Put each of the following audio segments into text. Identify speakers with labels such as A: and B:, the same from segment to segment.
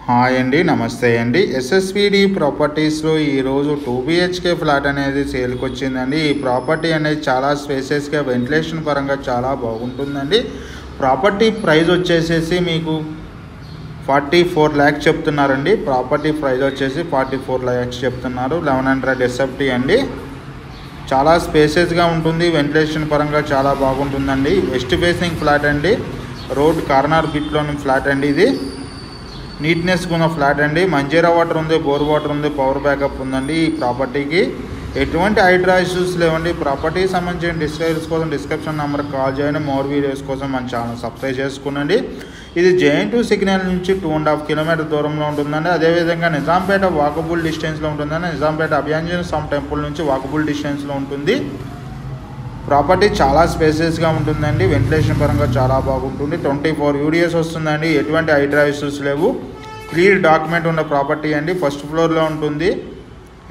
A: Hi అండి, నమస్తే అండి. ఎస్ఎస్విడి ప్రాపర్టీస్లో ఈరోజు 2 BHK ఫ్లాట్ అనేది సేల్కి వచ్చిందండి. ఈ ప్రాపర్టీ అనేది చాలా స్పేసెస్గా వెంటిలేషన్ పరంగా చాలా బాగుంటుందండి. ప్రాపర్టీ ప్రైస్ వచ్చేసేసి మీకు 44 lakhs చెప్తున్నారండి. ప్రాపర్టీ ప్రైస్ వచ్చేసి 44 lakhs చెప్తున్నారు. 1100 SFT అండి. చాలా స్పేసెస్గా ఉంటుంది, వెంటిలేషన్ పరంగా చాలా బాగుంటుందండి. వెస్ట్ ఫేసింగ్ ఫ్లాట్ అండి, రోడ్ కార్నర్ బిట్లోని ఫ్లాట్ అండి. ఇది నీట్నెస్ ఉన్న ఫ్లాట్ అండి. మంజీరా వాటర్ ఉంది, బోర్ వాటర్ ఉంది, పవర్ బ్యాకప్ ఉందండి. ఈ ప్రాపర్టీకి ఎటువంటి హైడ్రా ఇష్యూస్ లేవండి. ప్రాపర్టీకి సంబంధించిన డీటెయిల్స్ కోసం డిస్క్రిప్షన్ నెంబర్కి కాల్ చేయండి. మోర్ వీడియోస్ కోసం మన ఛానల్ సబ్స్క్రైబ్ చేసుకునండి. ఇది JN2 సిగ్నల్ నుంచి 2.5 kilometers దూరంలో ఉంటుందండి. అదేవిధంగా నిజాంపేట వాకబుల్ డిస్టెన్స్లో ఉంటుందండి. నిజాంపేట అభియాంజనేయ స్వామి టెంపుల్ నుంచి వాకబుల్ డిస్టెన్స్లో ఉంటుంది. ప్రాపర్టీ చాలా స్పేసెస్గా ఉంటుందండి. వెంటిలేషన్ పరంగా చాలా బాగుంటుంది. 24 UDS వస్తుందండి. ఎటువంటి హైడ్రా ఇష్యూస్ లేవు. క్లియర్ డాక్యుమెంట్ ఉన్న ప్రాపర్టీ అండి. ఫస్ట్ ఫ్లోర్లో ఉంటుంది.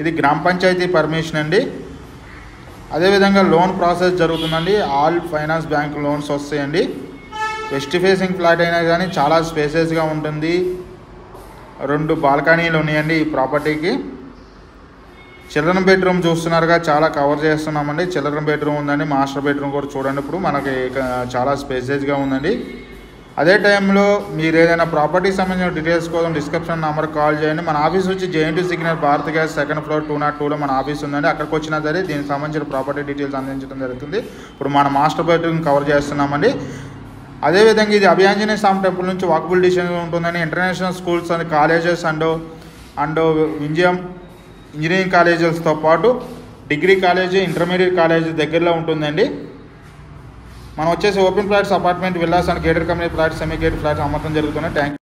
A: ఇది గ్రామ పంచాయతీ పర్మిషన్ అండి. అదేవిధంగా లోన్ ప్రాసెస్ జరుగుతుందండి. ఆల్ ఫైనాన్స్ బ్యాంక్ లోన్స్ వస్తాయండి. వెస్ట్ ఫేసింగ్ ఫ్లాట్ అయినా కానీ చాలా స్పేసెస్గా ఉంటుంది. 2 బాల్కనీలు ఉన్నాయండి ఈ ప్రాపర్టీకి. చిల్డ్రన్ బెడ్రూమ్ చూస్తున్నారుగా, చాలా కవర్ చేస్తున్నామండి. చిల్డ్రన్ బెడ్రూమ్ ఉందండి. మాస్టర్ బెడ్రూమ్ కూడా చూడండి. ఇప్పుడు మనకి చాలా స్పేసెస్గా ఉందండి. అదే టైంలో మీరు ఏదైనా ప్రాపర్టీకి సంబంధించిన డీటెయిల్స్ కోసం డిస్క్రిప్షన్ నెంబర్కి కాల్ చేయండి. మన ఆఫీస్ వచ్చి JN2 signal Bharat gas 2nd floor 202లో మన ఆఫీస్ ఉందండి. అక్కడికి వచ్చినా సరే దీనికి సంబంధించిన ప్రాపర్టీ డీటెయిల్స్ అందించడం జరుగుతుంది. ఇప్పుడు మన మాస్టర్ బెడ్రూమ్ కవర్ చేస్తున్నామండి. అదేవిధంగా ఇది అభియాంజనేయ స్వామి టెంపుల్ నుంచి వాకబుల్ డిస్టెన్స్ ఉంటుందని. International schools and colleges and వింజయం ఇంజనీరింగ్ కాలేజెస్తో పాటు డిగ్రీ కాలేజీ, ఇంటర్మీడియట్ కాలేజీ దగ్గరలో ఉంటుందండి. మనం వచ్చేసి open flats, apartment, villas and gated community flats, semi gated flats అమ్మకం జరుగుతున్నాయి. Thank you.